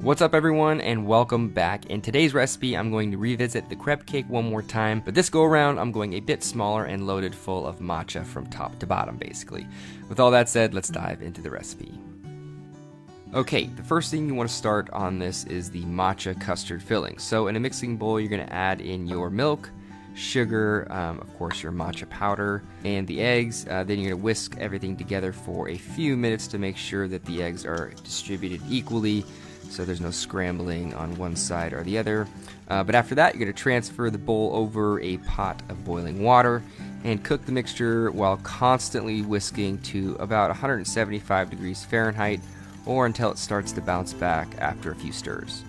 What's up everyone and welcome back. In today's recipe I'm going to revisit the crepe cake one more time, but this go around I'm going a bit smaller and loaded full of matcha from top to bottom basically. With all that said, let's dive into the recipe. Okay, the first thing you want to start on this is the matcha custard filling. So in a mixing bowl you're going to add in your milk, sugar, of course your matcha powder, and the eggs. Then you're going to whisk everything together for a few minutes to make sure that the eggs are distributed equally, so there's no scrambling on one side or the other. But after that, you're going to transfer the bowl over a pot of boiling water and cook the mixture while constantly whisking to about 175 degrees Fahrenheit or until it starts to bounce back after a few stirs.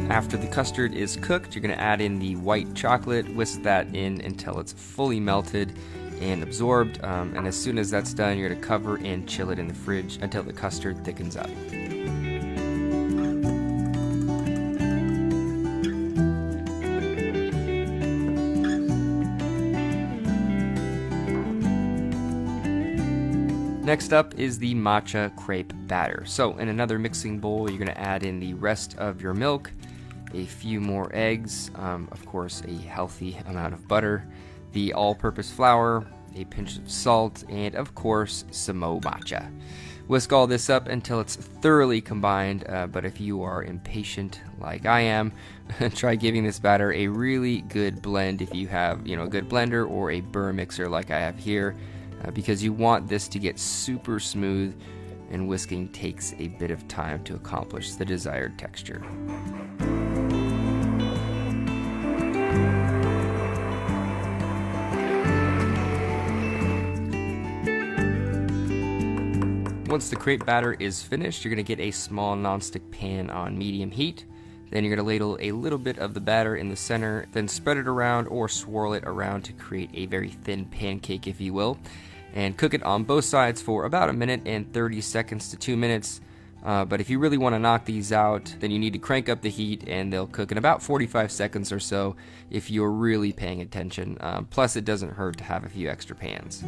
After the custard is cooked, you're going to add in the white chocolate, whisk that in until it's fully melted and absorbed, and as soon as that's done, you're going to cover and chill it in the fridge until the custard thickens up. Next up is the matcha crepe batter. So in another mixing bowl, you're going to add in the rest of your milk, a few more eggs, of course a healthy amount of butter, the all-purpose flour, a pinch of salt, and of course some more matcha. Whisk all this up until it's thoroughly combined, but if you are impatient like I am, try giving this batter a really good blend if you have, a good blender or a burr mixer like I have here, because you want this to get super smooth, and whisking takes a bit of time to accomplish the desired texture. Once the crepe batter is finished, you're going to get a small nonstick pan on medium heat. Then you're going to ladle a little bit of the batter in the center, then spread it around or swirl it around to create a very thin pancake, if you will, and cook it on both sides for about 1 minute and 30 seconds to 2 minutes. But if you really want to knock these out, then you need to crank up the heat, and they'll cook in about 45 seconds or so if you're really paying attention. Plus, it doesn't hurt to have a few extra pans.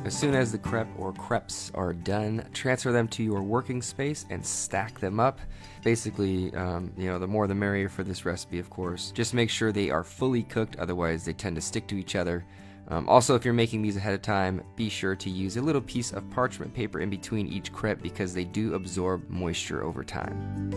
As soon as the crepe or crepes are done, transfer them to your working space and stack them up. Basically, the more the merrier for this recipe, of course. Just make sure they are fully cooked, otherwise they tend to stick to each other. Also, if you're making these ahead of time, be sure to use a little piece of parchment paper in between each crepe because they do absorb moisture over time.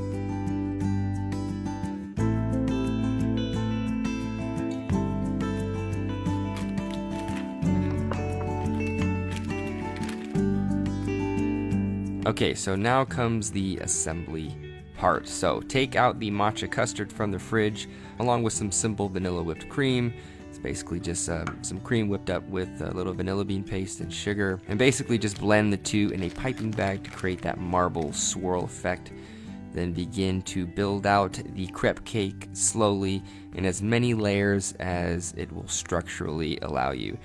Okay, so now comes the assembly part. So take out the matcha custard from the fridge along with some simple vanilla whipped cream. It's basically just some cream whipped up with a little vanilla bean paste and sugar, and basically just blend the two in a piping bag to create that marble swirl effect. Then begin to build out the crepe cake slowly in as many layers as it will structurally allow you.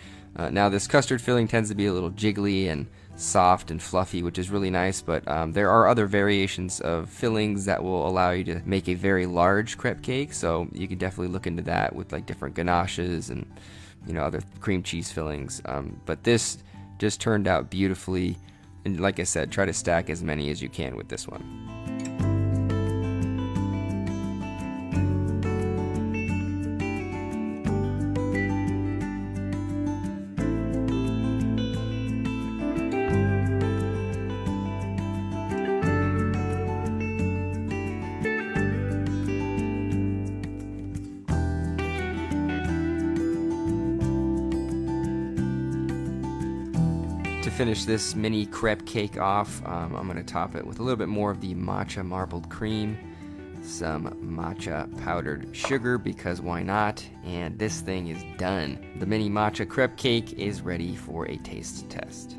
Now this custard filling tends to be a little jiggly and soft and fluffy, which is really nice, but there are other variations of fillings that will allow you to make a very large crepe cake, so you can definitely look into that with like different ganaches and other cream cheese fillings. But this just turned out beautifully, and like I said, try to stack as many as you can with this one. To finish this mini crepe cake off, I'm going to top it with a little bit more of the matcha marbled cream, some matcha powdered sugar, because why not, and this thing is done. The mini matcha crepe cake is ready for a taste test.